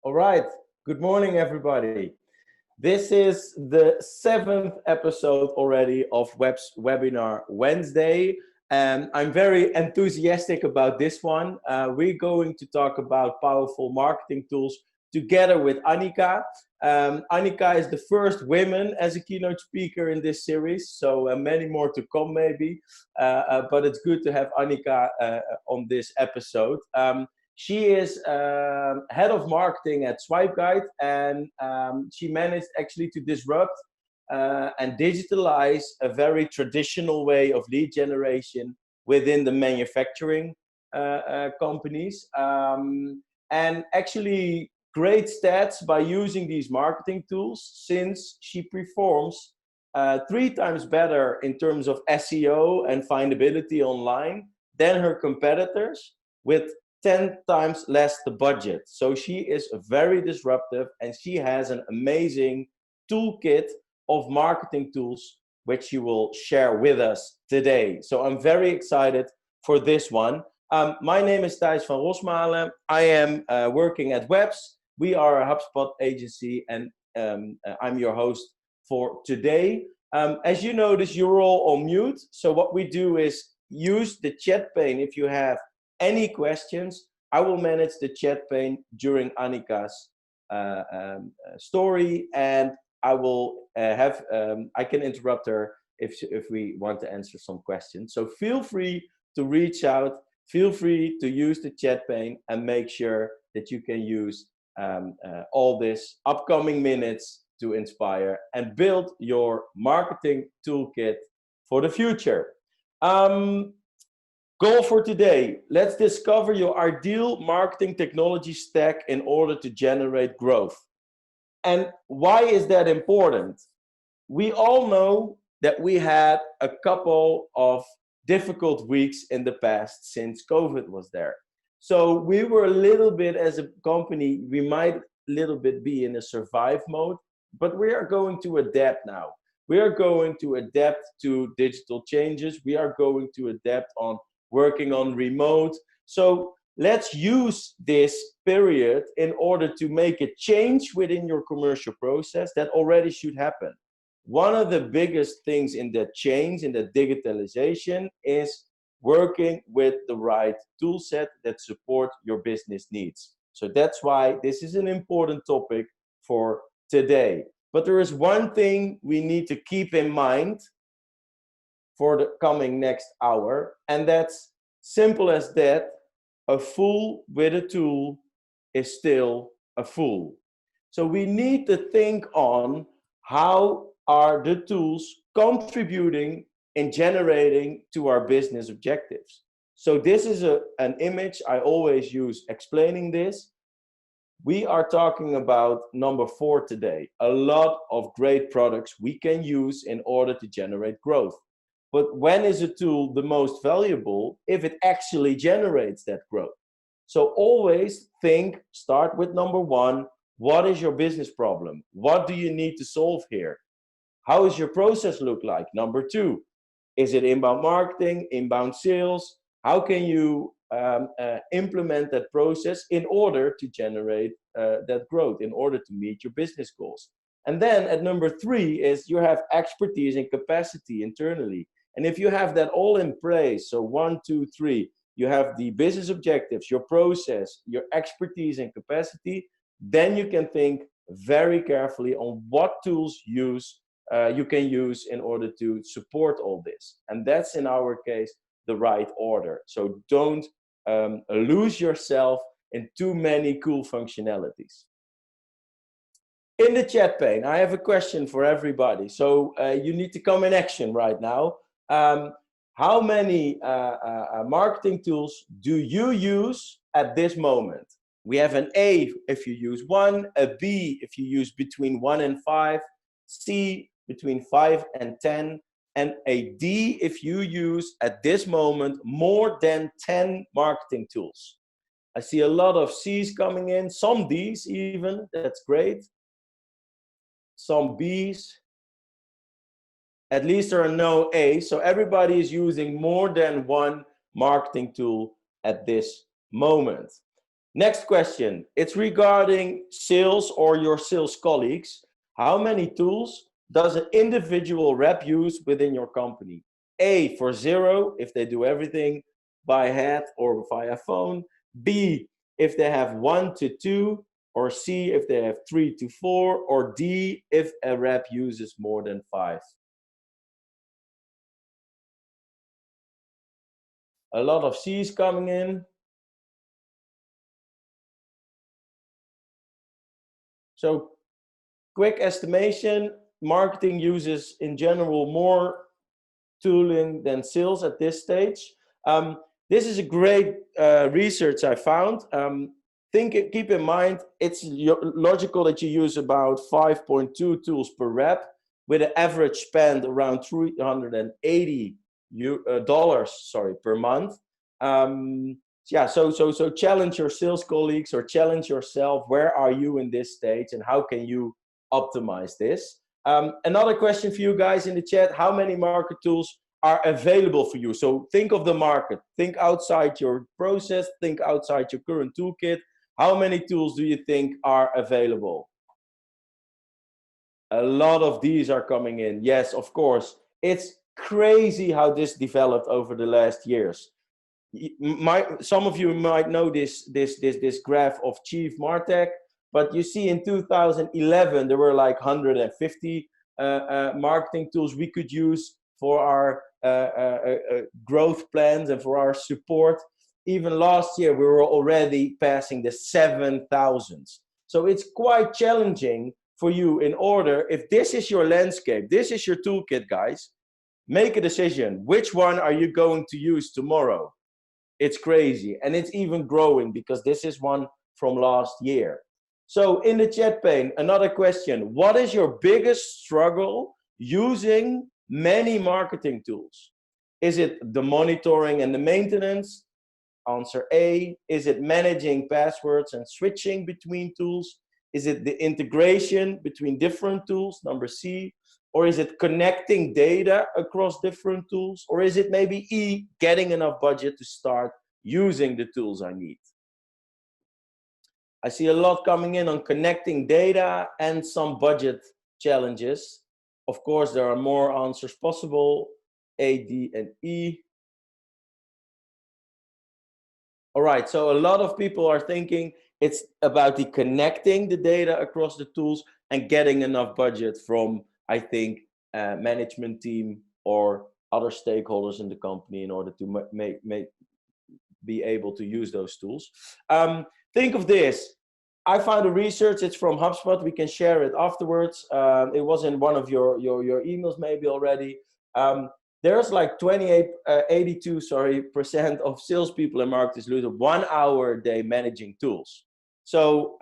All right. Good morning, everybody. This is the 7th episode already of Webinar Wednesday, and I'm very enthusiastic about this one. We're going to talk about powerful marketing tools together with Annika. Annika is the first woman as a keynote speaker in this series, so many more to come maybe, but it's good to have Annika on this episode. She is head of marketing at SwipeGuide, and she managed actually to disrupt and digitalize a very traditional way of lead generation within the manufacturing companies. And actually great stats by using these marketing tools, since she performs 3 times better in terms of SEO and findability online than her competitors, with 10 times less the budget. So she is very disruptive, and she has an amazing toolkit of marketing tools which she will share with us today. So I'm very excited for this one. My name is Thijs van Rosmalen. I am working at Webs. We are a HubSpot agency, and I'm your host for today. As you notice, you're all on mute. So what we do is use the chat pane if you have any questions. I will manage the chat pane during Annika's story, and I will I can interrupt her if we want to answer some questions. So feel free to reach out, feel free to use the chat pane, and make sure that you can use all this upcoming minutes to inspire and build your marketing toolkit for the future. Goal for today: let's discover your ideal marketing technology stack in order to generate growth. And why is that important? We all know that we had a couple of difficult weeks in the past since COVID was there. So we were a little bit, as a company, we might a little bit be in a survive mode, but we are going to adapt now. We are going to adapt to digital changes. We are going to adapt on working on remote. So let's use this period in order to make a change within your commercial process that already should happen. One of the biggest things in that change, in the digitalization, is working with the right tool set that support your business needs. So that's why this is an important topic for today. But there is one thing we need to keep in mind for the coming next hour, and that's simple as that: a fool with a tool is still a fool. So we need to think on how are the tools contributing in generating to our business objectives. So this is an image I always use explaining this. We are talking about number 4 today. A lot of great products we can use in order to generate growth. But when is a tool the most valuable? If it actually generates that growth. So always start with number 1. What is your business problem? What do you need to solve here? How does your process look like? Number 2, is it inbound marketing, inbound sales? How can you implement that process in order to generate that growth, in order to meet your business goals? And then at number 3 is you have expertise and capacity internally. And if you have that all in place, so 1, 2, 3, you have the business objectives, your process, your expertise and capacity, then you can think very carefully on what tools you can use in order to support all this. And that's, in our case, the right order. So don't lose yourself in too many cool functionalities. In the chat pane, I have a question for everybody. So you need to come in action right now. How many marketing tools do you use at this moment? We have an A if you use 1, a B if you use between 1 and 5, C between 5 and 10, and a D if you use at this moment more than 10 marketing tools. I see a lot of C's coming in, some D's even, that's great. Some B's. At least there are no A's, so everybody is using more than one marketing tool at this moment. Next question. It's regarding sales or your sales colleagues. How many tools does an individual rep use within your company? A, for 0, if they do everything by head or via phone. B, if they have 1 to 2. Or C, if they have 3 to 4. Or D, if a rep uses more than 5. A lot of C's coming in. So quick estimation, marketing uses in general more tooling than sales at this stage. This is a great research I found. Keep in mind, it's logical that you use about 5.2 tools per rep with an average spend around $380 per month. Yeah, so challenge your sales colleagues or challenge yourself. Where are you in this stage and how can you optimize this? Another question for you guys in the chat: how many market tools are available for you? So think of the market, think outside your process, think outside your current toolkit. How many tools do you think are available? A lot of these are coming in. Yes, of course. It's crazy how this developed over the last years. Some of you might know this graph of Chief Martech, but you see in 2011 there were like 150 marketing tools we could use for our growth plans and for our support. Even last year we were already passing the 7,000s. So it's quite challenging for you. In order, if this is your landscape, this is your toolkit, guys, make a decision. Which one are you going to use tomorrow? It's crazy, and it's even growing because this is one from last year. So in the chat pane, another question: what is your biggest struggle using many marketing tools? Is it the monitoring and the maintenance? Answer A. Is it managing passwords and switching between tools? Is it the integration between different tools? Number C. Or is it connecting data across different tools? Or is it maybe E, getting enough budget to start using the tools I need? I see a lot coming in on connecting data and some budget challenges. Of course, there are more answers possible, A, D, and E. All right, so a lot of people are thinking it's about the connecting the data across the tools and getting enough budget from, I think, management team or other stakeholders in the company in order to be able to use those tools. Think of this. I found a research, it's from HubSpot. We can share it afterwards. It was in one of your emails maybe already. There's like 82% of salespeople and marketers lose 1 hour a day managing tools. So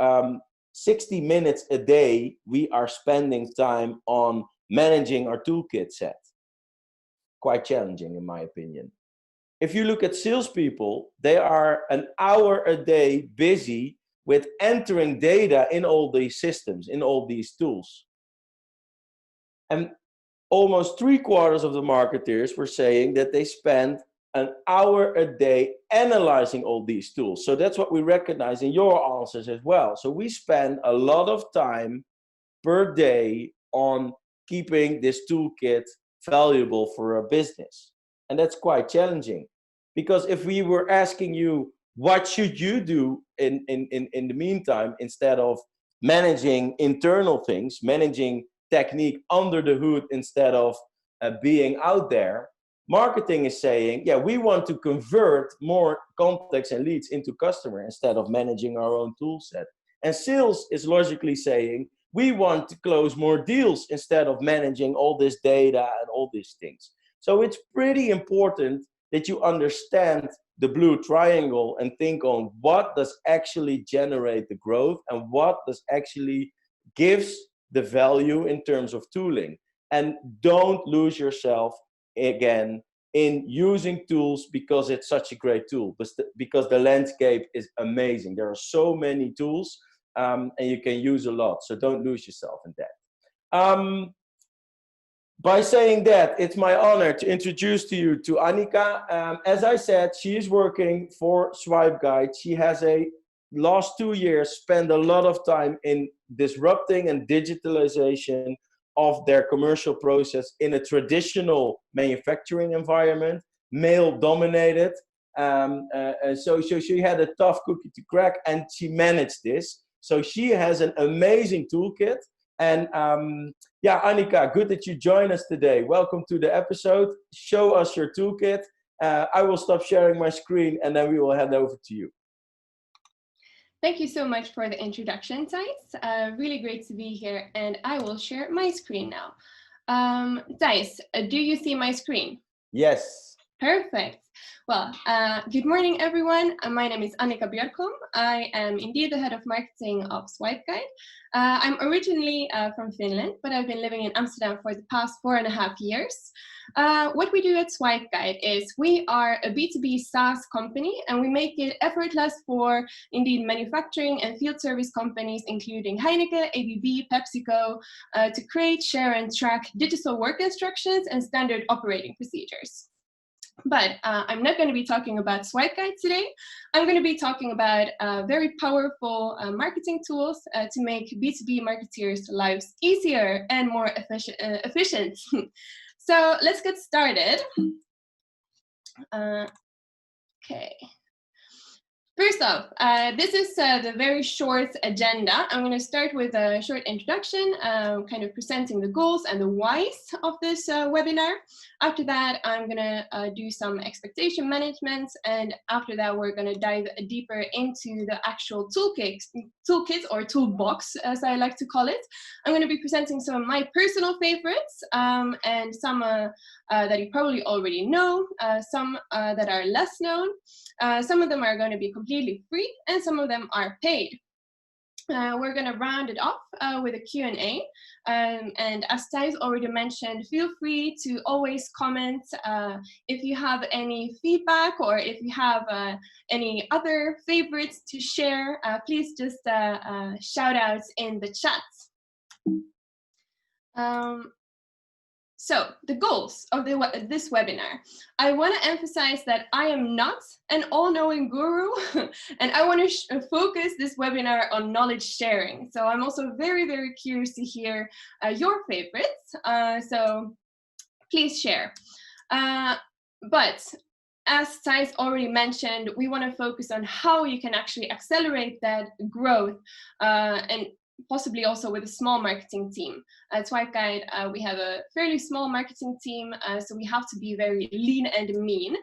60 minutes a day, we are spending time on managing our toolkit set. Quite challenging, in my opinion. If you look at salespeople, they are an hour a day busy with entering data in all these systems, in all these tools. And almost 3/4 of the marketers were saying that they spend an hour a day analyzing all these tools. So that's what we recognize in your answers as well. So we spend a lot of time per day on keeping this toolkit valuable for a business. And that's quite challenging, because if we were asking you, what should you do in the meantime, instead of managing internal things, managing technique under the hood instead of being out there, marketing is saying, yeah, we want to convert more contacts and leads into customer instead of managing our own tool set. And sales is logically saying, we want to close more deals instead of managing all this data and all these things. So it's pretty important that you understand the blue triangle and think on what does actually generate the growth and what does actually gives the value in terms of tooling. And don't lose yourself again in using tools because it's such a great tool, because the landscape is amazing. There are so many tools and you can use a lot. So don't lose yourself in that. By saying that, it's my honor to introduce to you to Annika. As I said, she is working for SwipeGuide. She has a last 2 years spent a lot of time in disrupting and digitalization of their commercial process in a traditional manufacturing environment, male dominated. So she had a tough cookie to crack, and she managed this. So she has an amazing toolkit. And yeah, Annika, good that you join us today. Welcome to the episode. Show us your toolkit. I will stop sharing my screen, and then we will hand over to you. Thank you so much for the introduction, Thijs. Really great to be here, and I will share my screen now. Thijs, do you see my screen? Yes. Perfect. Well, good morning, everyone. My name is Annika Björkholm. I am indeed the head of marketing of SwipeGuide. I'm originally from Finland, but I've been living in Amsterdam for the past 4.5 years. What we do at SwipeGuide is we are a B2B SaaS company, and we make it effortless for indeed manufacturing and field service companies, including Heineken, ABB, PepsiCo, to create, share, and track digital work instructions and standard operating procedures. But I'm not going to be talking about SwipeGuide today. I'm going to be talking about very powerful marketing tools to make B2B marketeers' lives easier and more efficient. So let's get started. Okay. First off, this is the very short agenda. I'm going to start with a short introduction, kind of presenting the goals and the whys of this webinar. After that, I'm going to do some expectation management, and after that, we're going to dive deeper into the actual toolkit or toolbox, as I like to call it. I'm going to be presenting some of my personal favorites and some that you probably already know, some that are less known. Some of them are going to be completely free, and some of them are paid. We're going to round it off with a Q&A. And as Thijs already mentioned, feel free to always comment if you have any feedback, or if you have any other favorites to share. Please just shout out in the chat. So the goals of this webinar. I want to emphasize that I am not an all-knowing guru, and I want to focus this webinar on knowledge sharing. So I'm also very, very curious to hear your favorites. So please share. But as Thijs already mentioned, we want to focus on how you can actually accelerate that growth and possibly also with a small marketing team. At SwipeGuide, we have a fairly small marketing team, so we have to be very lean and mean.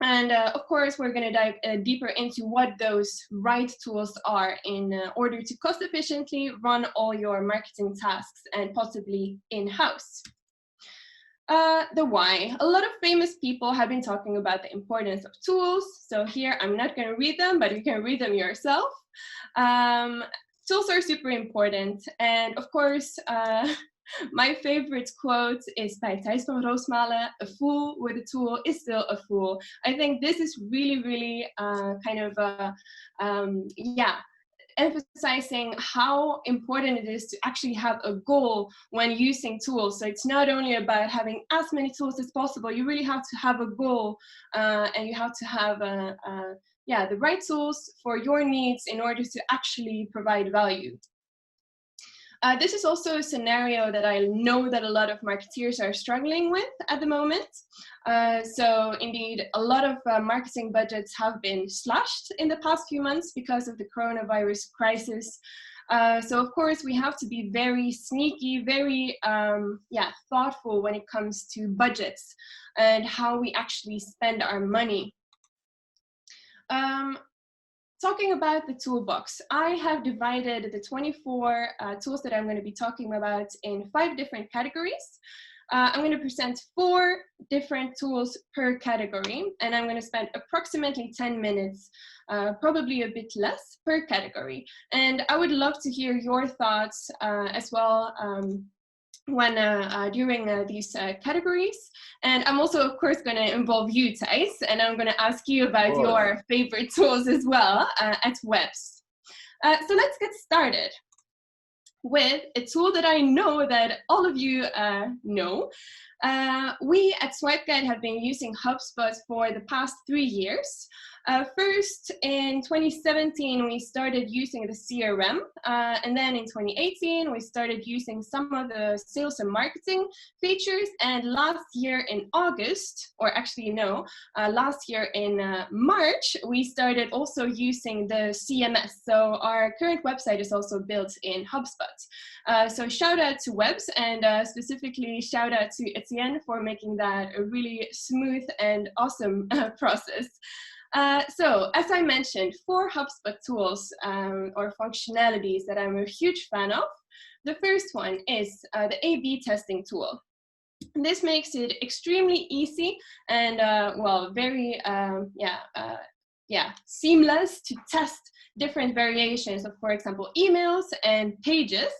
And of course, we're going to dive deeper into what those right tools are in order to cost efficiently run all your marketing tasks, and possibly in-house. The why. A lot of famous people have been talking about the importance of tools. So here, I'm not going to read them, but you can read them yourself. Tools are super important, and of course, my favorite quote is by Thijs van Roosmalen: "A fool with a tool is still a fool." I think this is really, really emphasizing how important it is to actually have a goal when using tools. So it's not only about having as many tools as possible. You really have to have a goal, and you have to have the right tools for your needs in order to actually provide value. This is also a scenario that I know that a lot of marketeers are struggling with at the moment. So indeed, a lot of marketing budgets have been slashed in the past few months because of the coronavirus crisis. So of course, we have to be very sneaky, very thoughtful when it comes to budgets and how we actually spend our money. Talking about the toolbox, I have divided the 24 tools that I'm going to be talking about in 5 different categories. I'm going to present 4 different tools per category, and I'm going to spend approximately 10 minutes, probably a bit less, per category. And I would love to hear your thoughts as well when during these categories. And I'm also, of course, going to involve you, Thijs, and I'm going to ask you about your favorite tools as well at Webs. So let's get started with a tool that I know that all of you know. We at SwipeGuide have been using HubSpot for the past 3 years. First, in 2017, we started using the CRM, and then in 2018, we started using some of the sales and marketing features, and last year in August, or actually no, last year in March, we started also using the CMS. So our current website is also built in HubSpot. So shout out to Webs, and specifically shout out to Etienne for making that a really smooth and awesome process. So, as I mentioned, 4 HubSpot tools or functionalities that I'm a huge fan of. The first one is the A/B testing tool. This makes it extremely easy and, well, very, seamless to test different variations of, for example, emails and pages.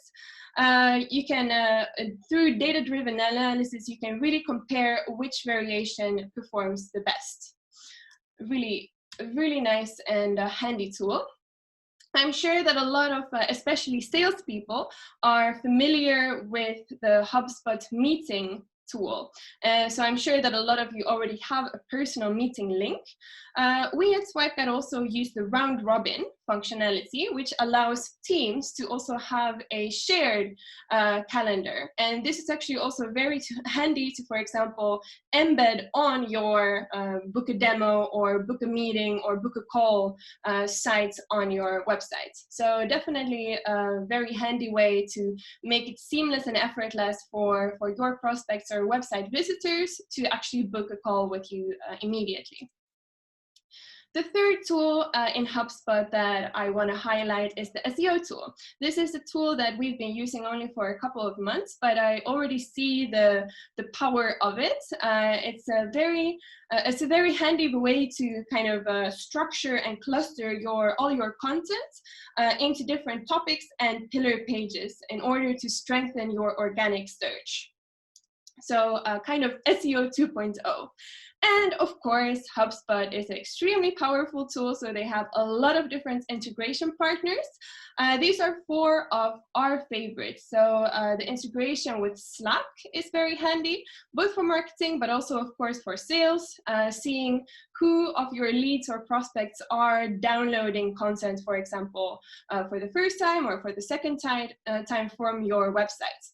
You can, through data-driven analysis, you can really compare which variation performs the best. Really nice and handy tool. I'm sure that a lot of, especially salespeople, are familiar with the HubSpot meeting tool. So I'm sure that a lot of you already have a personal meeting link. We at SwipeGuide also use the round robin functionality, which allows teams to also have a shared calendar. And this is actually also very handy to, for example, embed on your book a demo or book a meeting or book a call site on your website. So definitely a very handy way to make it seamless and effortless for your prospects or website visitors to actually book a call with you immediately. The third tool in HubSpot that I want to highlight is the SEO tool. This is a tool that we've been using only for a couple of months, but I already see the power of it. It's a very handy way to kind of structure and cluster all your content into different topics and pillar pages in order to strengthen your organic search. So kind of SEO 2.0. And of course, HubSpot is an extremely powerful tool, so they have a lot of different integration partners. These are 4 of our favorites. So the integration with Slack is very handy, both for marketing, but also, of course, for sales, seeing who of your leads or prospects are downloading content, for example, for the first time or for the second time from your website.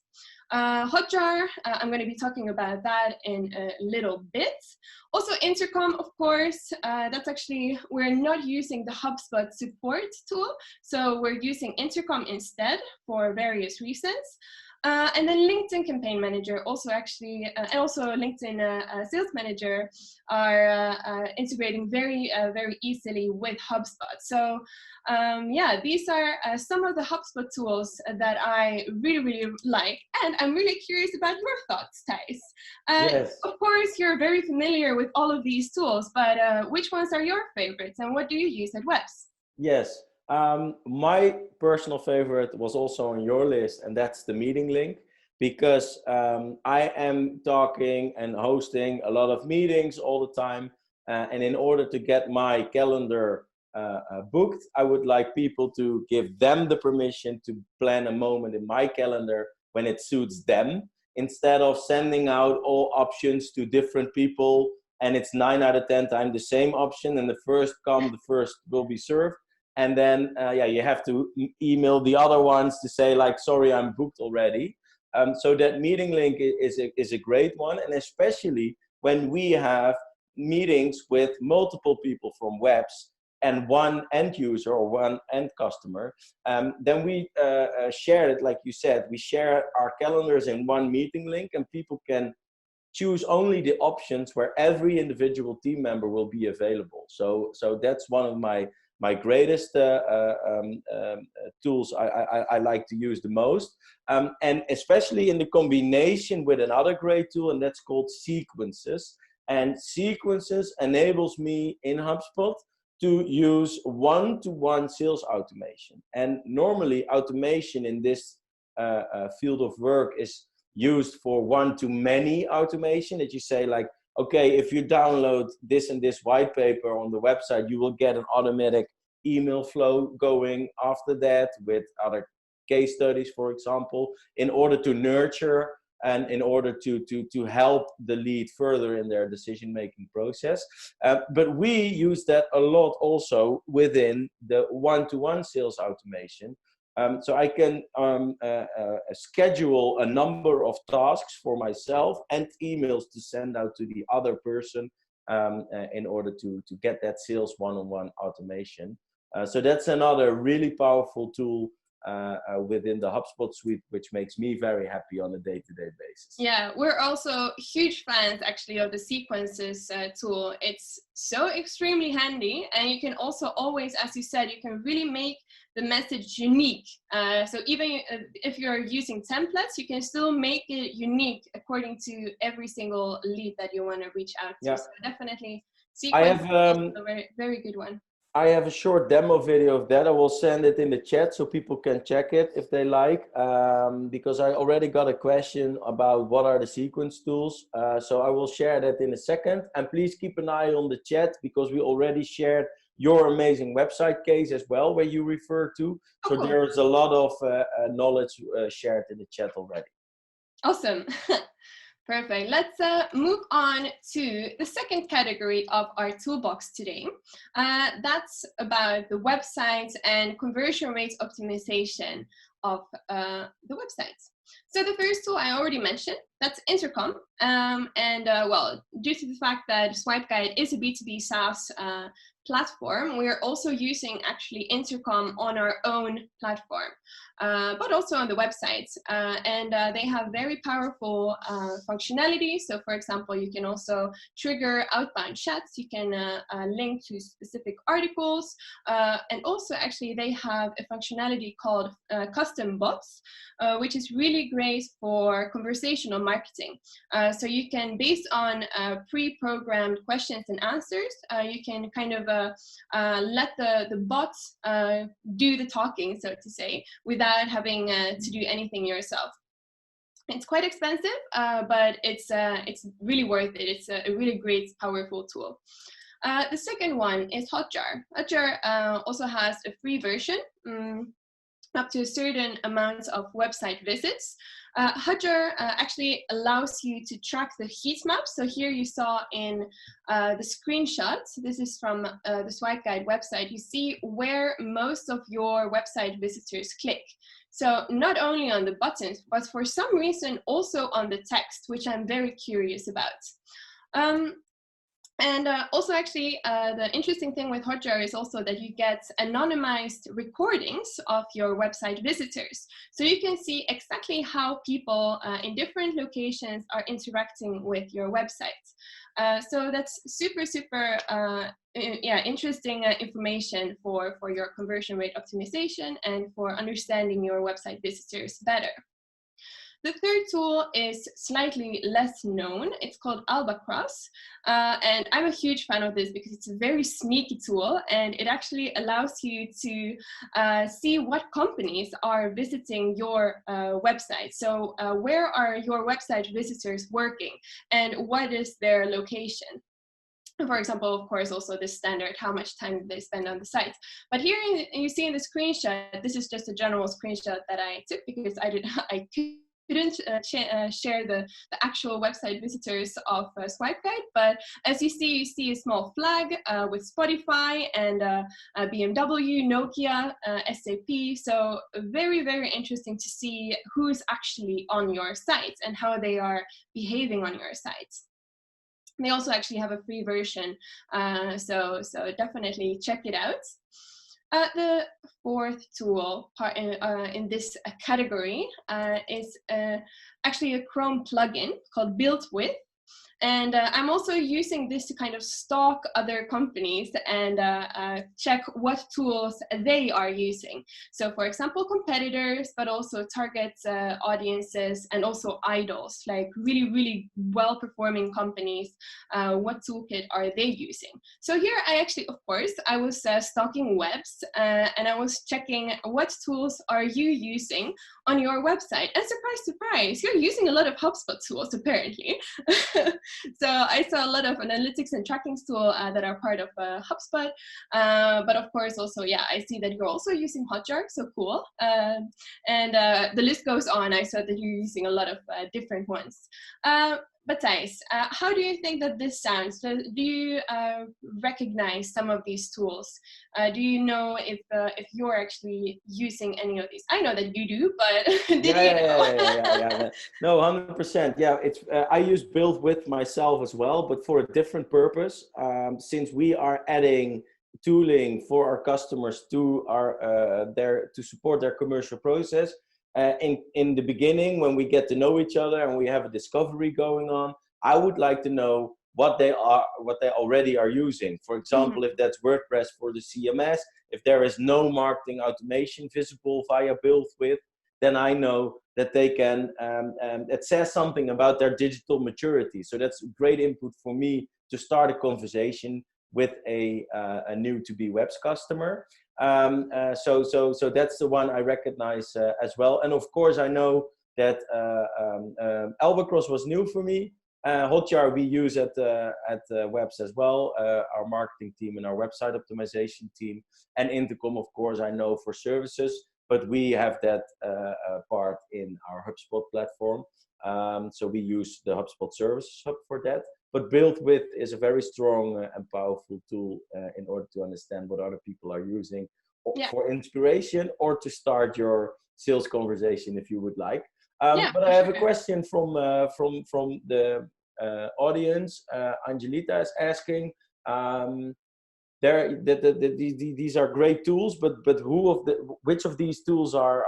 Hotjar, I'm going to be talking about that in a little bit. Also Intercom, of course, that's actually, we're not using the HubSpot support tool, so we're using Intercom instead for various reasons. And then LinkedIn Campaign Manager also actually, and also LinkedIn Sales Manager are integrating very easily with HubSpot. So yeah, these are some of the HubSpot tools that I really like, and I'm really curious about your thoughts, Thijs. Yes. Of course, you're very familiar with all of these tools, but which ones are your favorites, and what do you use at Webs? Yes. My personal favorite was also on your list, and that's the meeting link, because I am talking and hosting a lot of meetings all the time. And in order to get my calendar booked, I would like people to give them the permission to plan a moment in my calendar when it suits them, instead of sending out all options to different people. And it's 9 out of 10 times the same option, and the first come, the first will be served. And then, yeah, you have to email the other ones to say, like, sorry, I'm booked already. So that meeting link is a great one. And especially when we have meetings with multiple people from Webs and one end user or one end customer, then we share it, like you said, we share our calendars in one meeting link, and people can choose only the options where every individual team member will be available. So that's one of my greatest tools I like to use the most. And especially in the combination with another great tool, and that's called Sequences. And Sequences enables me in HubSpot to use one-to-one sales automation. And normally automation in this field of work is used for one-to-many automation, that you say, like, okay, if you download this and this white paper on the website, you will get an automatic email flow going after that with other case studies, for example, in order to nurture and in order to help the lead further in their decision-making process. But we use that a lot also within the one-to-one sales automation. So I can schedule a number of tasks for myself and emails to send out to the other person in order to get that sales one-on-one automation. So that's another really powerful tool within the HubSpot suite, which makes me very happy on a day-to-day basis. Yeah, we're also huge fans actually of the sequences tool. It's so extremely handy, and you can also always, as you said, you can really make the message unique. So even if you're using templates, you can still make it unique according to every single lead that you want to reach out to. Yeah. So definitely, sequence is also a very, very good one. I have a short demo video of that. I will send it in the chat so people can check it if they like, because I already got a question about what are the sequence tools. So I will share that in a second. And please keep an eye on the chat, because we already shared your amazing website case as well, where you refer to. So there is a lot of knowledge shared in the chat already. Awesome. Perfect. Let's move on to the second category of our toolbox today. That's about the websites and conversion rate optimization of the websites. So the first tool I already mentioned, that's Intercom. Well, due to the fact that SwipeGuide is a B2B SaaS platform, we are also using actually Intercom on our own platform, but also on the websites. They have very powerful functionality. So for example, you can also trigger outbound chats. You can link to specific articles. And also actually they have a functionality called custom bots, which is really great for conversational marketing. So you can, based on pre-programmed questions and answers, you can kind of let the bots do the talking, so to say, without having to do anything yourself. It's quite expensive, but it's really worth it. It's a really great, powerful tool. The second one is Hotjar. Hotjar also has a free version, up to a certain amount of website visits. Hotjar actually allows you to track the heat map. So here you saw in the screenshot, this is from the SwipeGuide website, you see where most of your website visitors click. So not only on the buttons, but for some reason also on the text, which I'm very curious about. Also actually, the interesting thing with Hotjar is also that you get anonymized recordings of your website visitors. So you can see exactly how people in different locations are interacting with your website. So that's super, super interesting information for your conversion rate optimization and for understanding your website visitors better. The third tool is slightly less known. It's called Albacross. And I'm a huge fan of this because it's a very sneaky tool, and it actually allows you to see what companies are visiting your website. So where are your website visitors working and what is their location? For example, of course, also the standard, how much time do they spend on the site. But here you see in the screenshot, this is just a general screenshot that I took because I couldn't share the actual website visitors of SwipeGuide, but as you see a small flag with Spotify and BMW, Nokia, SAP. So very, very interesting to see who's actually on your site and how they are behaving on your site. They also actually have a free version, so definitely check it out. The fourth tool in this category is actually a Chrome plugin called Built With. And I'm also using this to kind of stalk other companies and check what tools they are using. So for example, competitors, but also target audiences and also idols, like really, really well-performing companies. What toolkit are they using? So here I actually, of course, I was stalking webs and I was checking what tools are you using on your website. And surprise, surprise, you're using a lot of HubSpot tools apparently. So I saw a lot of analytics and tracking tools that are part of HubSpot. But of course, also, yeah, I see that you're also using Hotjar, so cool. And the list goes on. I saw that you're using a lot of different ones. But Thijs, how do you think that this sounds? So do you recognize some of these tools? Do you know if you're actually using any of these? I know that you do, but did you know? Yeah. No, 100%. Yeah, it's I use Build With myself as well, but for a different purpose. Since we are adding tooling for our customers to our to support their commercial process. In the beginning, when we get to know each other and we have a discovery going on, I would like to know what they already are using. For example, if that's WordPress for the CMS, if there is no marketing automation visible via Build With, then I know that they can, it says something about their digital maturity. So that's great input for me to start a conversation with a new to-be webs customer. So that's the one I recognize as well. And of course, I know that Albacross was new for me. Hotjar we use at Webs as well, our marketing team and our website optimization team. And Intercom, of course, I know for services, but we have that part in our HubSpot platform. So we use the HubSpot Services Hub for that. But Build With is a very strong and powerful tool in order to understand what other people are using for inspiration or to start your sales conversation if you would like. But I have a question from the audience. Angelita is asking, these are great tools, but which of these tools are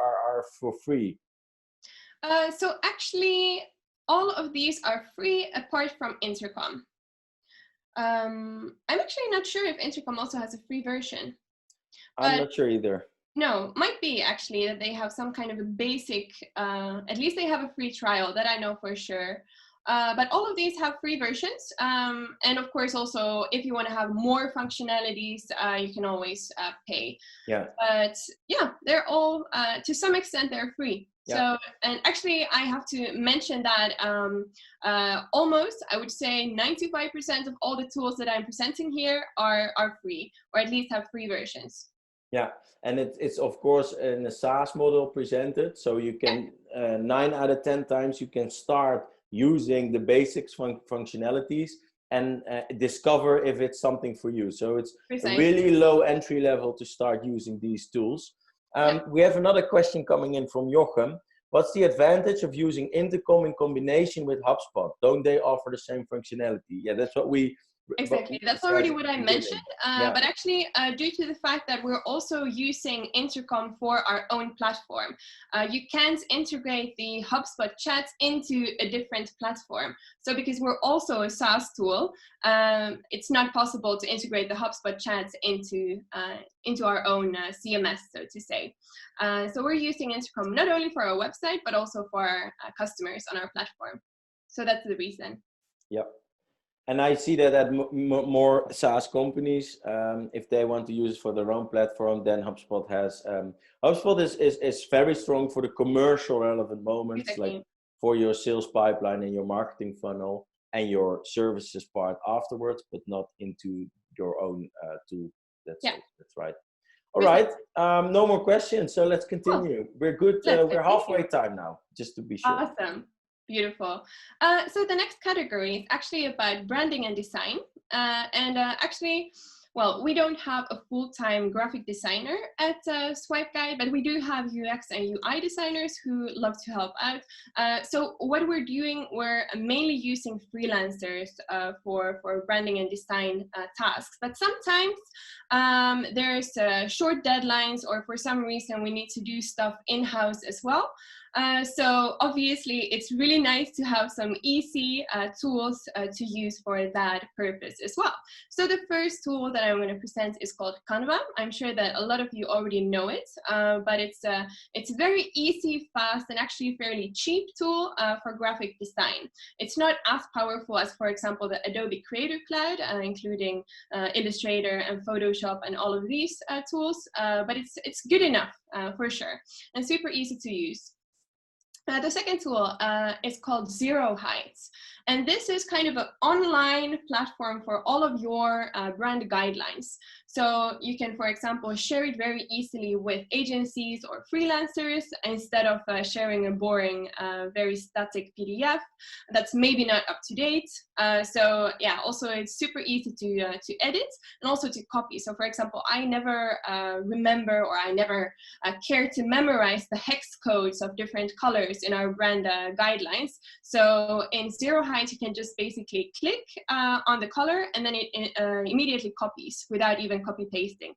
for free? So actually, all of these are free apart from Intercom. I'm actually not sure if Intercom also has a free version. I'm not sure either. No, might be actually that they have some kind of a basic, at least they have a free trial, that I know for sure. But all of these have free versions. And of course, also, if you want to have more functionalities, you can always pay. Yeah. But yeah, they're all, to some extent, they're free. Yeah. So, and actually, I have to mention that almost, I would say 95% of all the tools that I'm presenting here are free, or at least have free versions. Yeah, and it's of course in a SaaS model presented, so you can 9 out of 10 times you can start using the basics functionalities and discover if it's something for you. So it's a really low entry level to start using these tools. We have another question coming in from Jochem. What's the advantage of using Intercom in combination with HubSpot? Don't they offer the same functionality? Yeah, that's what we... Exactly, that's already what I mentioned. But actually, due to the fact that we're also using Intercom for our own platform, you can't integrate the HubSpot chats into a different platform. So because we're also a SaaS tool, it's not possible to integrate the HubSpot chats into our own CMS, so to say. So we're using Intercom not only for our website, but also for our customers on our platform. So that's the reason. Yep. And I see that at more SaaS companies, if they want to use it for their own platform, then HubSpot has. HubSpot is very strong for the commercial relevant moments, like for your sales pipeline and your marketing funnel and your services part afterwards, but not into your own tool. That's right. All right. No more questions. So let's continue. We're good. We're halfway time now, just to be sure. Awesome. Beautiful. So the next category is actually about branding and design. Actually, well, we don't have a full-time graphic designer at SwipeGuide, but we do have UX and UI designers who love to help out. So what we're doing, we're mainly using freelancers for branding and design tasks. But sometimes there's short deadlines, or for some reason we need to do stuff in-house as well. So obviously, it's really nice to have some easy tools to use for that purpose as well. So the first tool that I'm going to present is called Canva. I'm sure that a lot of you already know it, but it's a very easy, fast, and actually fairly cheap tool for graphic design. It's not as powerful as, for example, the Adobe Creative Cloud, including Illustrator and Photoshop and all of these tools, but it's good enough for sure, and super easy to use. The second tool is called Zero Heights. And this is kind of an online platform for all of your brand guidelines. So you can, for example, share it very easily with agencies or freelancers instead of sharing a boring, very static PDF that's maybe not up to date. So yeah, also it's super easy to edit and also to copy. So for example, I never remember, or I never care to memorize the hex codes of different colors in our brand guidelines. So in Zero Heights, you can just basically click on the color, and then it immediately copies without even copy pasting.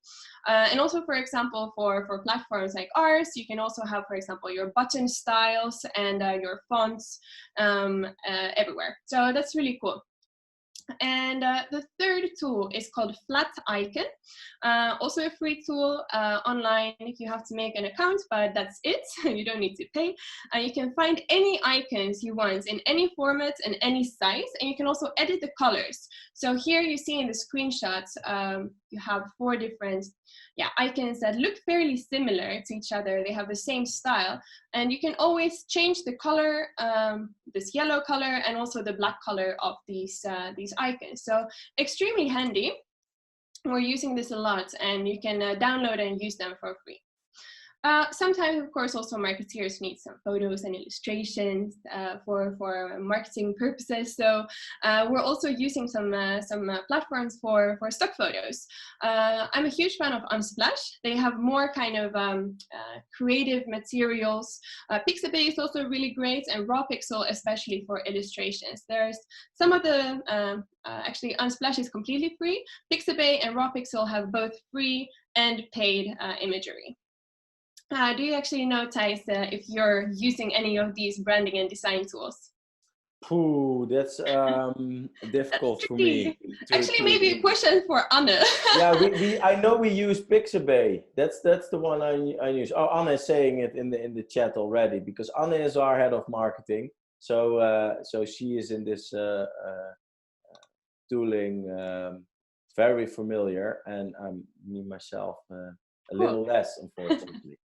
And also, for example, for platforms like ours, you can also have, for example, your button styles and your fonts everywhere. So that's really cool. And the third tool is called Flat Icon. Also a free tool online if you have to make an account, but that's it. You don't need to pay. You can find any icons you want in any format and any size, and you can also edit the colors. So here you see in the screenshots, you have 4 different icons that look fairly similar to each other. They have the same style, and you can always change the color, this yellow color and also the black color of these icons. So extremely handy. We're using this a lot, and you can download and use them for free. Sometimes, of course, also marketeers need some photos and illustrations for marketing purposes. So we're also using some platforms for stock photos. I'm a huge fan of Unsplash. They have more kind of creative materials. Pixabay is also really great, and Raw Pixel especially for illustrations. There's some of the actually Unsplash is completely free. Pixabay and Raw Pixel have both free and paid imagery. Do you actually know, Thijs, if you're using any of these branding and design tools? Pooh, that's difficult for me. Actually, maybe a question for Anne. Yeah, I know we use Pixabay. That's the one I use. Oh, Anne is saying it in the chat already, because Anne is our head of marketing. So so she is in this tooling very familiar, and me myself a little less, unfortunately.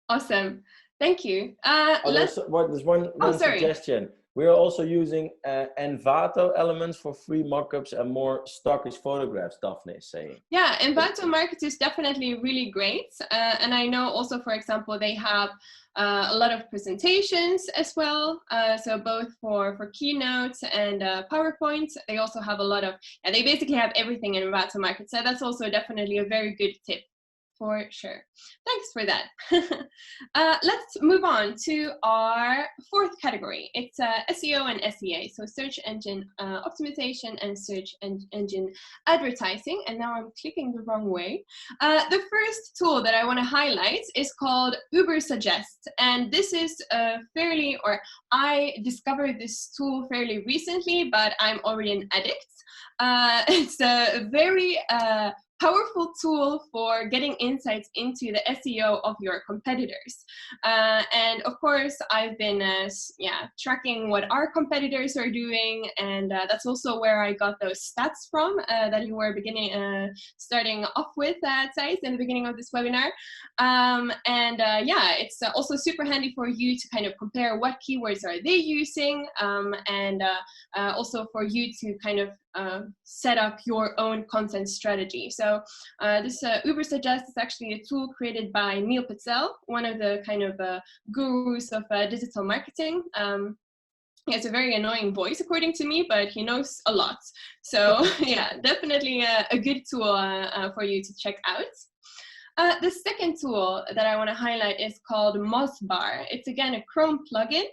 Awesome, thank you. There's one suggestion. We are also using Envato elements for free mockups and more stockish photographs, Daphne is saying. Yeah, Envato Market is definitely really great. And I know also, for example, they have a lot of presentations as well. So both for keynotes and PowerPoint, they also have a lot of, they basically have everything in Envato Market. So that's also definitely a very good tip. For sure. Thanks for that. Let's move on to our 4th category. It's SEO and SEA, so search engine optimization and search engine advertising. And now I'm clicking the wrong way. The first tool that I want to highlight is called Ubersuggest. And this is I discovered this tool fairly recently, but I'm already an addict. It's a very powerful tool for getting insights into the SEO of your competitors. And of course, I've been tracking what our competitors are doing, and that's also where I got those stats from that you were starting off with, Thijs, in the beginning of this webinar. It's also super handy for you to kind of compare what keywords are they using, and also for you to kind of set up your own content strategy. So this Ubersuggest is actually a tool created by Neil Patel, one of the kind of gurus of digital marketing. He has a very annoying voice, according to me, but he knows a lot. So yeah, definitely a good tool for you to check out. The second tool that I want to highlight is called Mozzbar. It's again a Chrome plugin,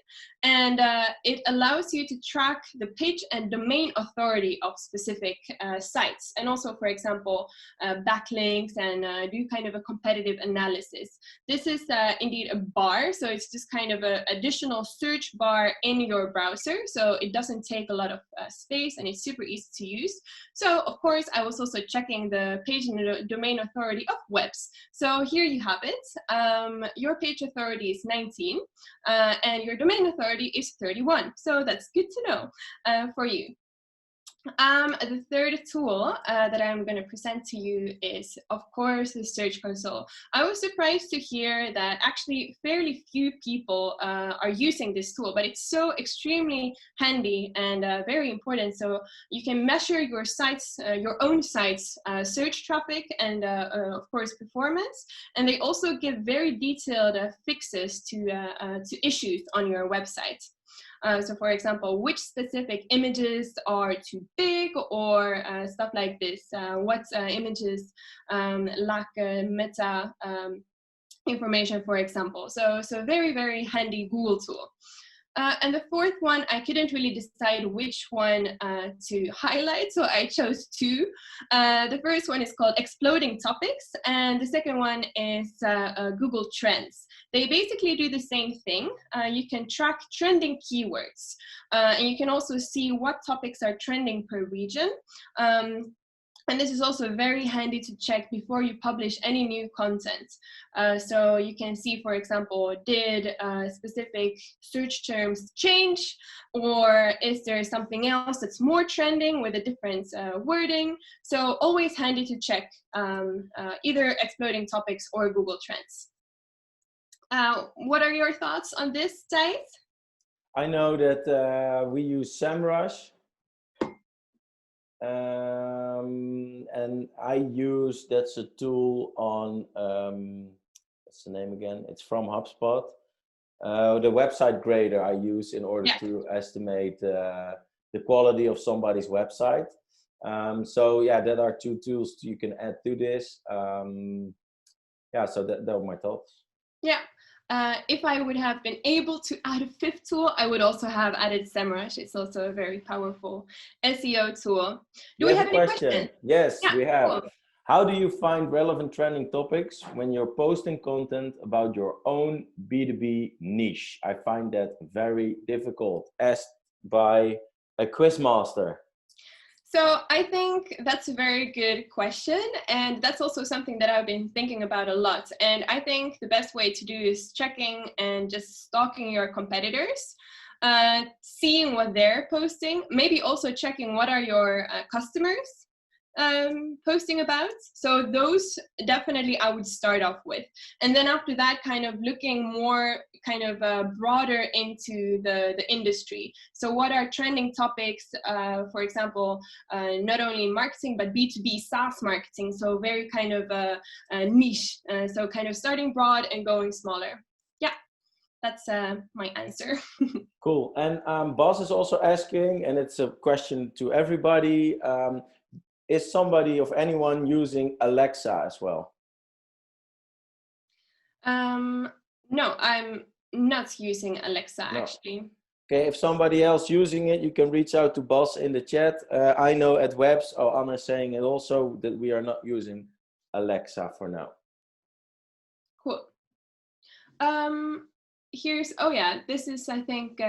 and it allows you to track the page and domain authority of specific sites, and also, for example, backlinks, and do kind of a competitive analysis. This is indeed a bar, so it's just kind of an additional search bar in your browser, so it doesn't take a lot of space, and it's super easy to use. So, of course, I was also checking the page and domain authority of webs. So here you have it. Your page authority is 19, and your domain authority is 31. So that's good to know for you. The third tool that I'm going to present to you is, of course, the Search Console. I was surprised to hear that actually fairly few people are using this tool, but it's so extremely handy and very important. So you can measure your sites, your own sites, search traffic and, of course, performance. And they also give very detailed fixes to issues on your website. So for example, which specific images are too big or stuff like this. What images lack meta information, for example. So very, very handy Google tool. And the fourth one, I couldn't really decide which one to highlight, so I chose two. The first one is called Exploding Topics, and the second one is Google Trends. They basically do the same thing. You can track trending keywords, and you can also see what topics are trending per region. And this is also very handy to check before you publish any new content. So you can see, for example, did specific search terms change, or is there something else that's more trending with a different wording? So always handy to check either Exploding Topics or Google Trends. What are your thoughts on this, Thijs? I know that we use SEMrush. And I use, that's a tool on, what's the name again? It's from HubSpot. The website grader I use in order to estimate the quality of somebody's website. So yeah, that are two tools you can add to this. Yeah, so that were my thoughts. Yeah. If I would have been able to add a fifth tool, I would also have added SEMrush. It's also a very powerful SEO tool. Do we have any questions? Yes, we have. Cool. How do you find relevant trending topics when you're posting content about your own B2B niche? I find that very difficult, asked by a quizmaster. So I think that's a very good question, and that's also something that I've been thinking about a lot. And I think the best way to do is checking and just stalking your competitors, seeing what they're posting, maybe also checking what are your customers posting about. So those definitely I would start off with. And then after that, kind of looking more kind of broader into the industry. So what are trending topics, for example, not only marketing, but B2B SaaS marketing. So very kind of niche. So kind of starting broad and going smaller. Yeah, that's my answer. Cool. And Bas is also asking, and it's a question to everybody, is somebody of anyone using Alexa as well? No, I'm not using Alexa actually. Okay, if somebody else using it, you can reach out to Bas in the chat. I know at Webs, Anna is saying it also, that we are not using Alexa for now. Cool. Here's, oh yeah, this is, I think,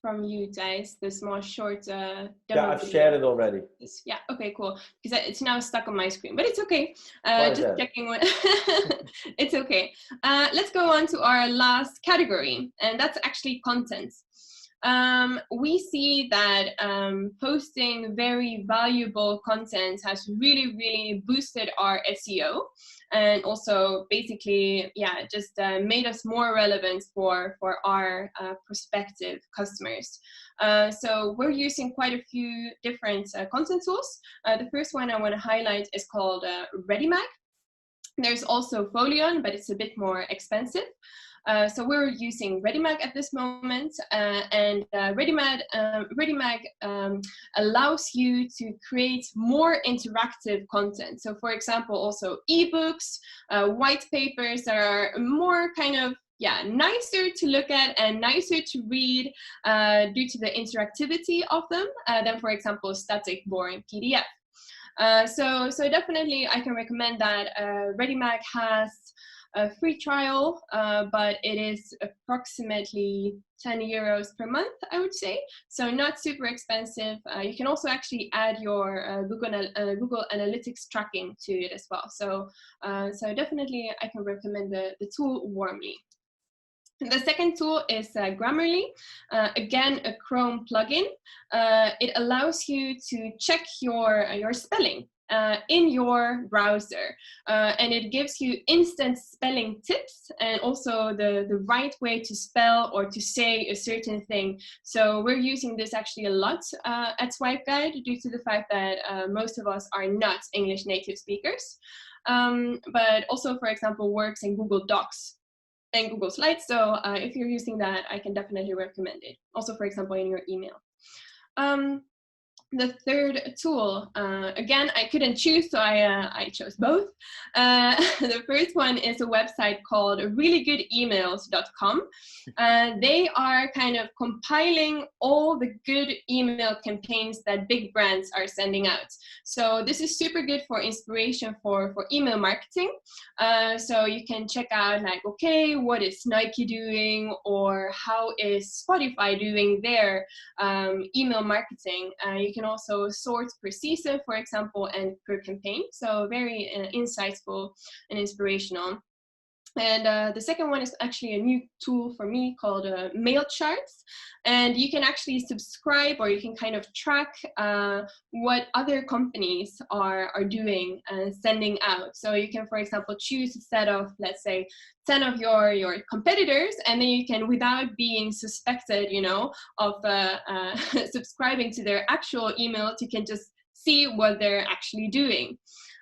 from you guys, the small short demo. Yeah, I've shared it already. Yeah, okay, cool. Because it's now stuck on my screen, but it's okay. Just checking what it's okay. Let's go on to our last category, and that's actually content. We see that posting very valuable content has really, really boosted our SEO, and also basically, yeah, just made us more relevant for our prospective customers. So we're using quite a few different content tools. The first one I want to highlight is called ReadyMag. There's also Folion, but it's a bit more expensive. So we're using ReadyMag at this moment, and ReadyMag allows you to create more interactive content. So for example, also ebooks, white papers that are more kind of, yeah, nicer to look at and nicer to read due to the interactivity of them than, for example, static, boring PDF. So definitely I can recommend that. ReadyMag has a free trial, but it is approximately 10 euros per month, I would say. So not super expensive. You can also actually add your Google Analytics tracking to it as well. So definitely I can recommend the tool warmly. The second tool is Grammarly, again a Chrome plugin. It allows you to check your spelling in your browser, and it gives you instant spelling tips and also the right way to spell or to say a certain thing. So we're using this actually a lot at SwipeGuide due to the fact that most of us are not English native speakers, but also, for example, works in Google Docs and Google Slides. So if you're using that, I can definitely recommend it. Also, for example, in your email. The third tool, again, I couldn't choose, so I chose both. The first one is a website called reallygoodemails.com. They are kind of compiling all the good email campaigns that big brands are sending out. So this is super good for inspiration for email marketing. So you can check out like, okay, what is Nike doing, or how is Spotify doing their email marketing? You can also sort per season, for example, and per campaign. So very insightful and inspirational. And the second one is actually a new tool for me called Mail Charts. And you can actually subscribe, or you can kind of track what other companies are doing and sending out. So you can, for example, choose a set of, let's say, 10 of your competitors, and then you can, without being suspected, you know, of subscribing to their actual emails, you can just see what they're actually doing.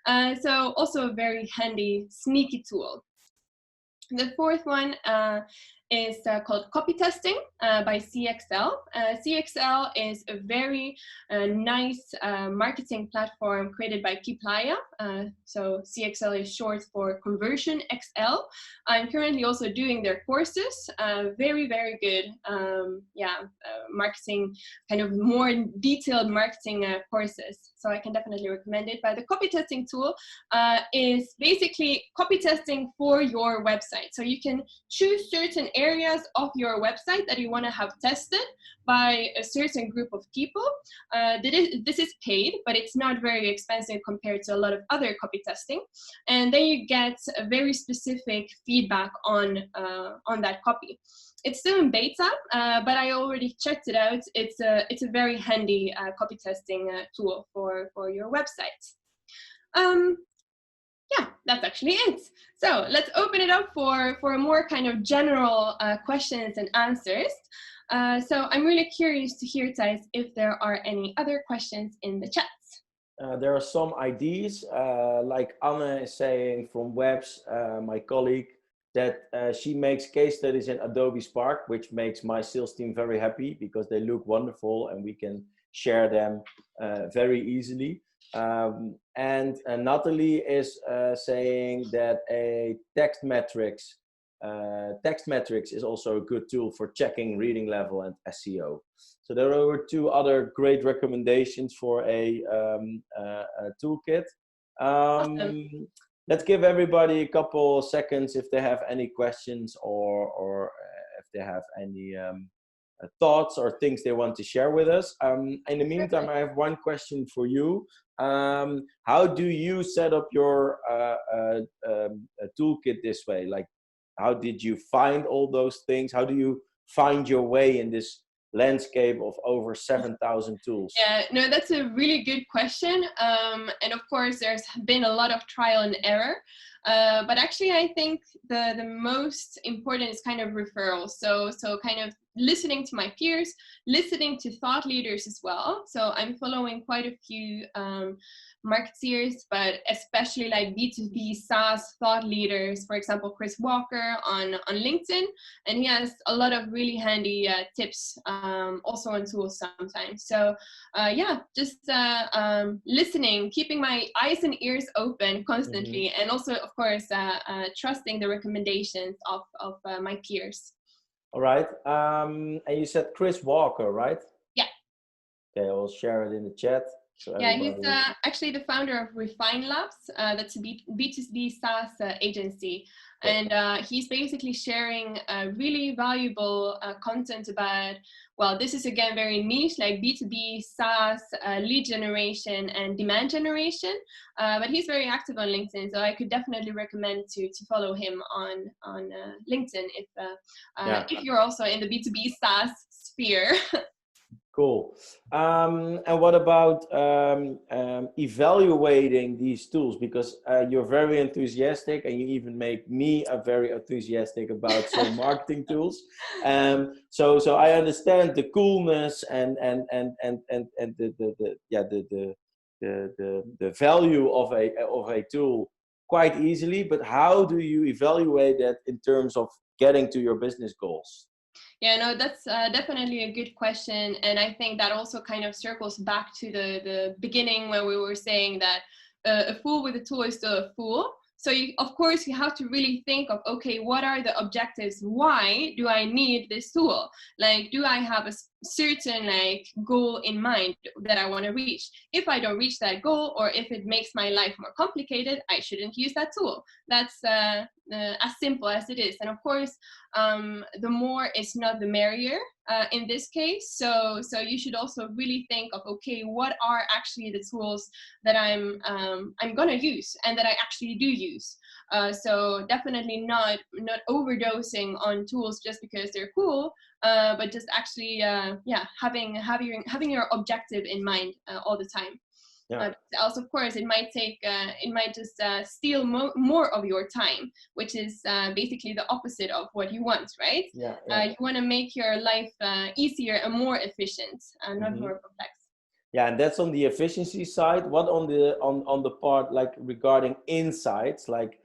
So also a very handy, sneaky tool. The fourth one is called Copy Testing by CXL. CXL is a very nice marketing platform created by Kiplaya. So CXL is short for Conversion XL. I'm currently also doing their courses. Very, very good. Marketing, kind of more detailed marketing courses. So I can definitely recommend it. But the copy testing tool is basically copy testing for your website. So you can choose certain areas of your website that you want to have tested by a certain group of people. This is paid, but it's not very expensive compared to a lot of other copy testing. And then you get a very specific feedback on that copy. It's still in beta, but I already checked it out. It's a very handy copy testing tool for your website. Yeah, that's actually it. So let's open it up for a more kind of general questions and answers. So I'm really curious to hear, Thijs, if there are any other questions in the chat. There are some ideas, like Anne is saying from Webs, my colleague, that she makes case studies in Adobe Spark, which makes my sales team very happy because they look wonderful and we can share them very easily. And Natalie is saying that a text metrics is also a good tool for checking reading level and SEO. So there were two other great recommendations for a toolkit. Awesome. Let's give everybody a couple seconds if they have any questions or if they have any thoughts or things they want to share with us. In the meantime, I have one question for you. How do you set up your toolkit this way? Like, how did you find all those things? How do you find your way in this landscape of over 7,000 tools? Yeah, no, that's a really good question. And of course, there's been a lot of trial and error. But actually, I think the most important is kind of referrals. So kind of listening to my peers, listening to thought leaders as well. So I'm following quite a few marketeers, but especially like B2B SaaS thought leaders. For example, Chris Walker on LinkedIn, and he has a lot of really handy tips, also on tools sometimes. So yeah, just listening, keeping my eyes and ears open constantly, and also, of course, trusting the recommendations of my peers. All right. And you said Chris Walker, right? Yeah. Okay, I'll share it in the chat. So Yeah, he's everybody. actually the founder of Refine Labs. That's a B2B SaaS agency. And he's basically sharing really valuable content about, well, this is again very niche, like B2B SaaS, lead generation and demand generation. But he's very active on LinkedIn, so I could definitely recommend to follow him on LinkedIn if you're also in the B2B SaaS sphere. Cool. And what about evaluating these tools? Because you're very enthusiastic, and you even make me very enthusiastic about some marketing tools. So I understand the coolness and the value of a tool quite easily. But how do you evaluate that in terms of getting to your business goals? Yeah, no, that's definitely a good question. And I think that also kind of circles back to the beginning where we were saying that a fool with a tool is still a fool. So of course, you have to really think of, okay, what are the objectives? Why do I need this tool? Like, do I have a certain goal in mind that I want to reach? If I don't reach that goal, or if it makes my life more complicated, I shouldn't use that tool. That's as simple as it is. And of course, the more is not the merrier in this case. So you should also really think of, okay, what are actually the tools that I'm gonna use and that I actually do use. So definitely not overdosing on tools just because they're cool, but just actually having your objective in mind all the time. Yeah. Also, of course, it might just steal more of your time, which is basically the opposite of what you want, right? Yeah. You want to make your life easier and more efficient, not more complex. Yeah, and that's on the efficiency side. What on the part like regarding insights, like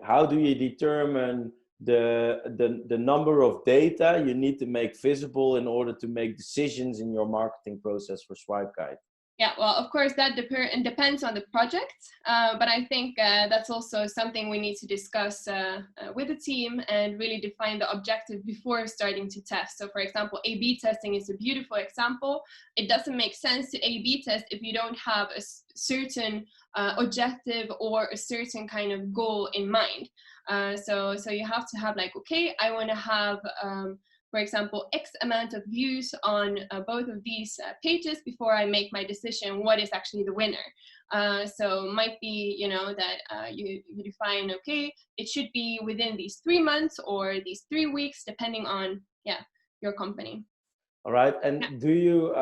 how do you determine the number of data you need to make visible in order to make decisions in your marketing process for SwipeGuide? Yeah, well, of course, that depends on the project, but I think that's also something we need to discuss with the team and really define the objective before starting to test. So, for example, A/B testing is a beautiful example. It doesn't make sense to A/B test if you don't have a certain objective or a certain kind of goal in mind. So you have to have okay, I want to have for example, X amount of views on both of these pages before I make my decision what is actually the winner. So might be, that you define, okay, it should be within these 3 months or these 3 weeks, depending on, your company. All right. And do you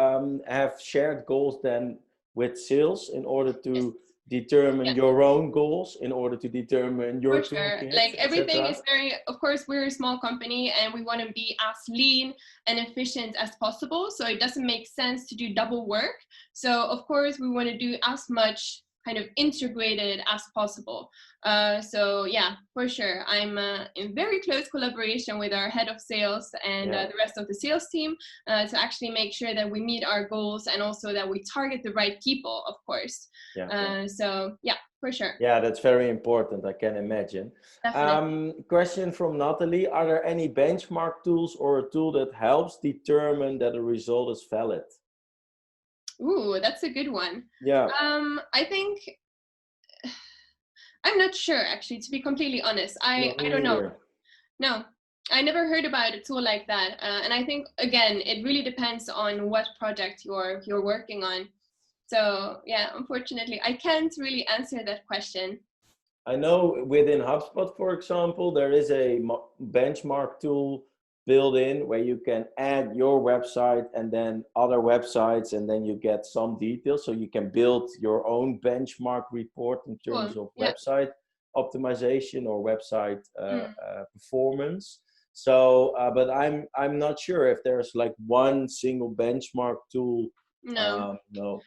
have shared goals then with sales in order to determine your own goals, in order to determine your toolkit, everything is very, of course, we're a small company and we want to be as lean and efficient as possible. So it doesn't make sense to do double work. So of course we want to do as much kind of integrated as possible. So yeah, for sure. I'm in very close collaboration with our head of sales and the rest of the sales team to actually make sure that we meet our goals and also that we target the right people, of course. So yeah, for sure. Yeah, that's very important, I can imagine. Question from Natalie. Are there any benchmark tools or a tool that helps determine that a result is valid? Ooh, that's a good one. Yeah. I think, I'm not sure, actually, to be completely honest. I don't know. No, I never heard about a tool like that. And I think, again, it really depends on what project you're working on. So yeah, unfortunately, I can't really answer that question. I know within HubSpot, for example, there is a benchmark tool built in where you can add your website and then other websites, and then you get some details. So you can build your own benchmark report in terms of website optimization or website performance. So, but I'm not sure if there's one single benchmark tool. No. No.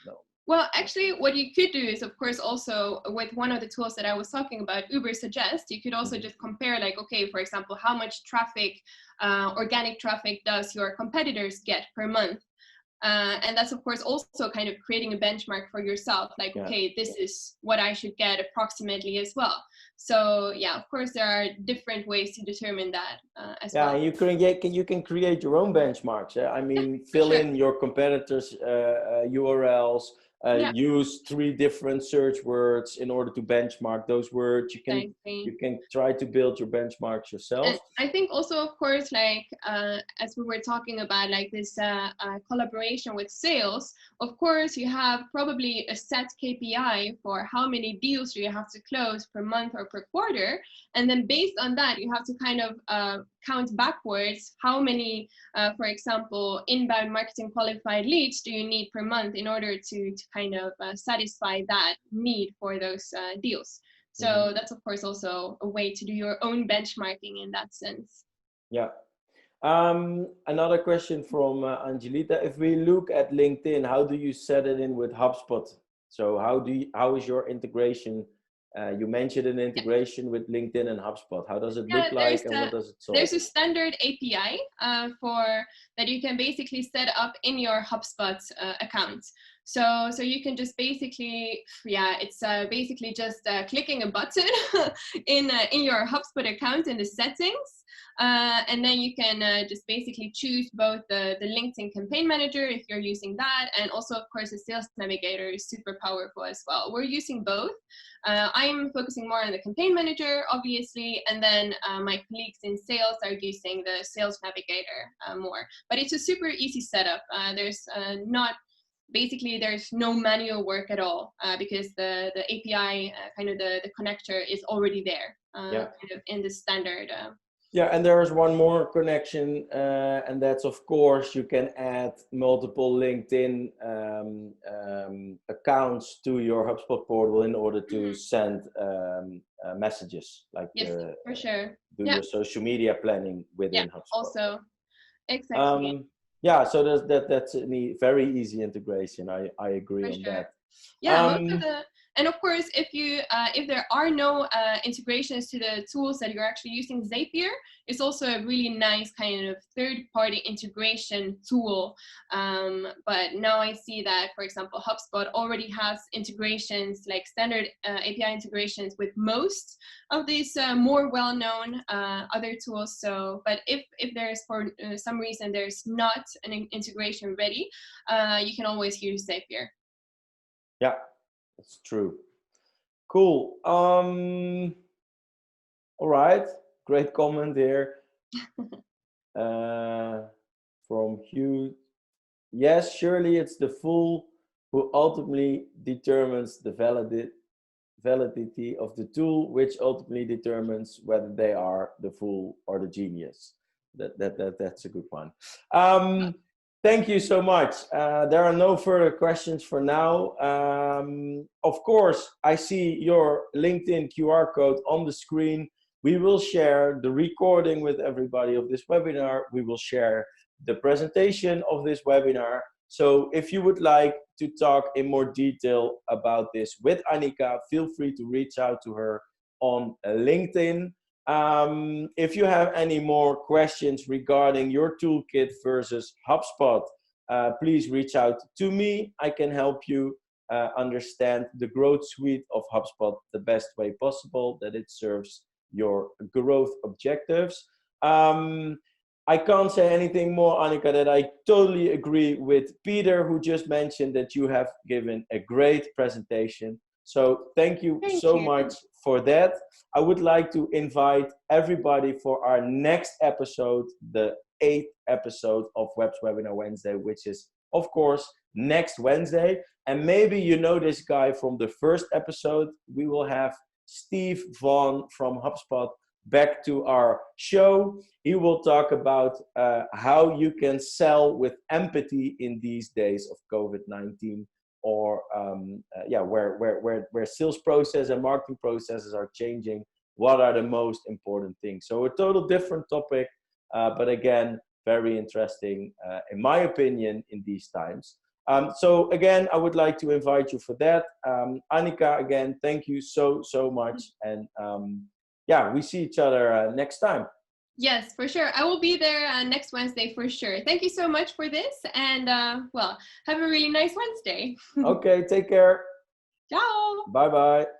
Well, actually, what you could do is, of course, also with one of the tools that I was talking about, Uber Suggest, you could also just compare, okay, for example, how much traffic, organic traffic does your competitors get per month? And that's, of course, also kind of creating a benchmark for yourself, okay, this is what I should get approximately as well. So yeah, of course, there are different ways to determine that as well. Yeah, you can create your own benchmarks. I mean, fill in your competitors' URLs, Yeah. use 3 different search words in order to benchmark those words. You Exactly. can try to build your benchmarks yourself. And I think also, of course, like as we were talking about, like this collaboration with sales, of course, you have probably a set KPI for how many deals do you have to close per month or per quarter. And then based on that, you have to kind of count backwards how many, for example, inbound marketing qualified leads do you need per month in order to kind of satisfy that need for those deals. So that's, of course, also a way to do your own benchmarking in that sense. Yeah. Another question from Angelita. If we look at LinkedIn, how do you set it in with HubSpot? So how is your integration? You mentioned an integration with LinkedIn and HubSpot. How does it look like, and what does it solve? There's a standard API for that you can basically set up in your HubSpot account. So you can just basically, it's basically just clicking a button in your HubSpot account in the settings. And then you can just basically choose both the LinkedIn Campaign Manager if you're using that, and also, of course, the Sales Navigator is super powerful as well. We're using both. I'm focusing more on the Campaign Manager, obviously, and then my colleagues in sales are using the Sales Navigator more. But it's a super easy setup. There's no manual work at all because the API, kind of the connector is already there, kind of in the standard. Yeah, and there's one more connection, and that's, of course, you can add multiple LinkedIn accounts to your HubSpot portal in order to send messages, like for sure. Do your social media planning within HubSpot. Also, exactly. Yeah, so that's a very easy integration. I agree on that. Yeah, and of course, if there are no integrations to the tools that you're actually using, Zapier is also a really nice kind of third-party integration tool. But now I see that, for example, HubSpot already has integrations, like standard API integrations with most of these more well-known other tools. So, but if there's for some reason there's not an integration ready, you can always use Zapier. Yeah, that's true. Cool. All right. Great comment here. From Hugh. Yes, surely it's the fool who ultimately determines the validity of the tool, which ultimately determines whether they are the fool or the genius. That's a good one. Thank you so much. There are no further questions for now. Of course, I see your LinkedIn QR code on the screen. We will share the recording with everybody of this webinar. We will share the presentation of this webinar. So if you would like to talk in more detail about this with Annika, feel free to reach out to her on LinkedIn. If you have any more questions regarding your toolkit versus HubSpot, please reach out to me. I can help you understand the growth suite of HubSpot the best way possible, that it serves your growth objectives. I can't say anything more, Annika, that I totally agree with Peter, who just mentioned that you have given a great presentation. So thank you so much for that. I would like to invite everybody for our next episode, the 8th episode of Web's Webinar Wednesday, which is, of course, next Wednesday. And maybe you know this guy from the first episode. We will have Steve Vaughn from HubSpot back to our show. He will talk about how you can sell with empathy in these days of COVID-19. Or where sales process and marketing processes are changing. What are the most important things? So a total different topic, but again, very interesting, in my opinion, in these times. So again, I would like to invite you for that. Annika, again, thank you so much. And we see each other next time. Yes, for sure. I will be there next Wednesday for sure. Thank you so much for this. And have a really nice Wednesday. Okay, take care. Ciao. Bye-bye.